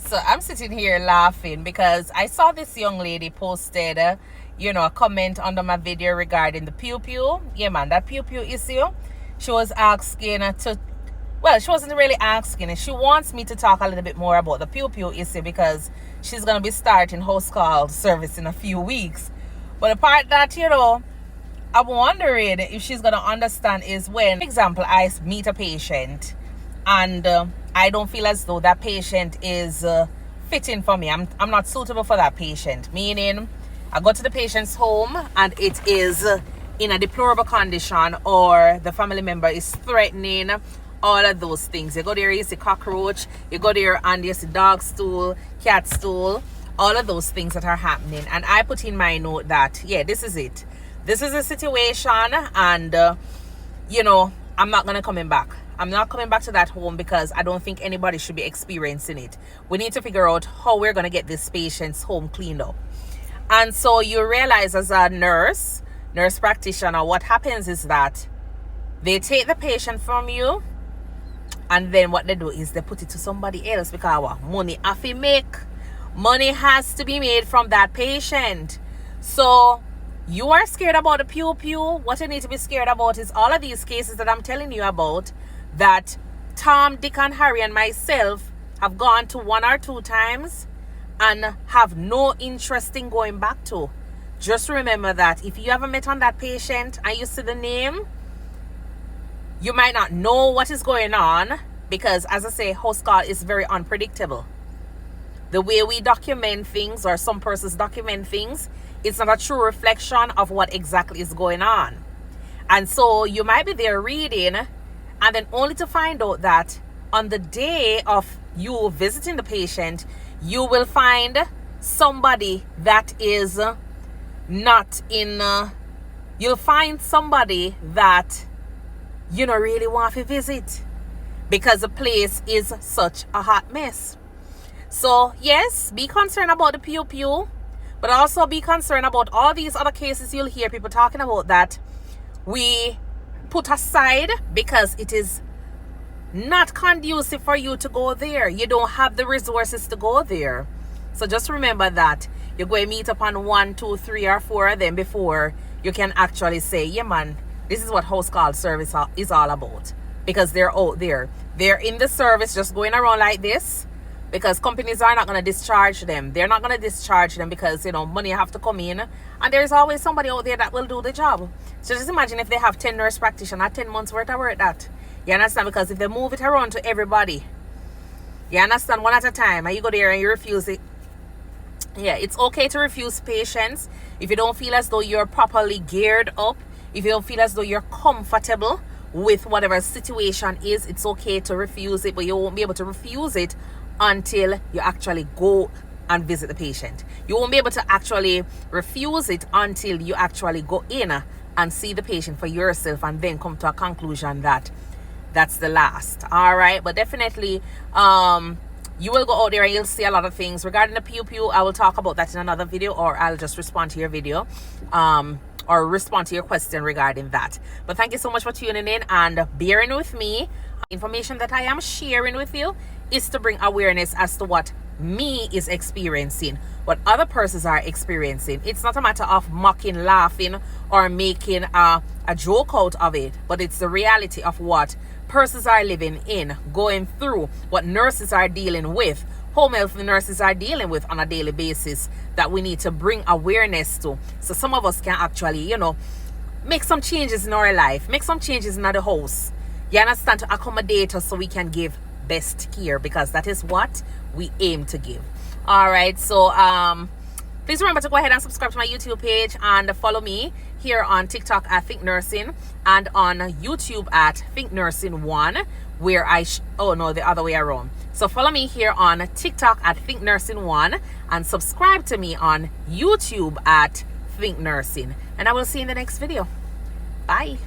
So I'm sitting here laughing because I saw this young lady posted, a comment under my video regarding the pew-pew. Yeah, man, that pew-pew issue. She was asking she wasn't really asking it. She wants me to talk a little bit more about the pew-pew issue because she's going to be starting house call service in a few weeks. But the part that, I'm wondering if she's going to understand is when, for example, I meet a patient and I don't feel as though that patient is fitting for me. I'm not suitable for that patient. Meaning, I go to the patient's home and it is in a deplorable condition, or the family member is threatening, all of those things. You go there, you see cockroach. You go there and you see dog stool, cat stool, all of those things that are happening. And I put in my note that, yeah, this is it. This is a situation, and, I'm not going to come back. I'm not coming back to that home because I don't think anybody should be experiencing it. We need to figure out how we're going to get this patient's home cleaned up. And so you realize as a nurse practitioner, what happens is that they take the patient from you, and then what they do is they put it to somebody else because money have to make. Money has to be made from that patient. So you are scared about the pew-pew. What you need to be scared about is all of these cases that I'm telling you about that Tom, Dick, and Harry and myself have gone to 1 or 2 times and have no interest in going back to. Just remember that if you haven't met on that patient and you see the name, you might not know what is going on because, as I say, house call is very unpredictable. The way we document things, or some persons document things, it's not a true reflection of what exactly is going on. And so you might be there reading, and then only to find out that on the day of you visiting the patient, you will find somebody that is not in, you'll find somebody that you don't really want to visit because the place is such a hot mess. So yes, be concerned about the pew-pew, but also be concerned about all these other cases you'll hear people talking about that we put aside because it is not conducive for you to go there. You don't have the resources to go there. So just remember that you're going to meet up on 1, 2, 3, or 4 of them before you can actually say, yeah man, this is what house call service is all about. Because they're out there. They're in the service just going around like this because companies are not going to discharge them. They're not going to discharge them because, money have to come in. And there's always somebody out there that will do the job. So just imagine if they have 10 nurse practitioners, 10 months worth of work that. You understand? Because if they move it around to everybody, you understand, one at a time, and you go there and you refuse it. Yeah, it's okay to refuse patients if you don't feel as though you're properly geared up. If you don't feel as though you're comfortable with whatever situation is, it's okay to refuse it, but you won't be able to refuse it until you actually go and visit the patient. You won't be able to actually refuse it until you actually go in and see the patient for yourself and then come to a conclusion that that's the last. All right, but definitely you will go out there and you'll see a lot of things regarding the pew-pew. I will talk about that in another video, or I'll just respond to your video or respond to your question regarding that. But thank you so much for tuning in and bearing with me. Information that I am sharing with you is to bring awareness as to what me is experiencing, what other persons are experiencing. It's not a matter of mocking, laughing, or making a joke out of it, but it's the reality of what persons are living in, going through, what nurses are dealing with, home health nurses are dealing with on a daily basis, that we need to bring awareness to. So some of us can actually, make some changes in our life, make some changes in the house. You understand? To accommodate us so we can give best care, because that is what we aim to give. All right, so please remember to go ahead and subscribe to my YouTube page and follow me here on TikTok at Think Nursing and on YouTube at Think Nursing 1, where the other way around. So follow me here on TikTok at Think Nursing 1 and subscribe to me on YouTube at Think Nursing. And I will see you in the next video. Bye.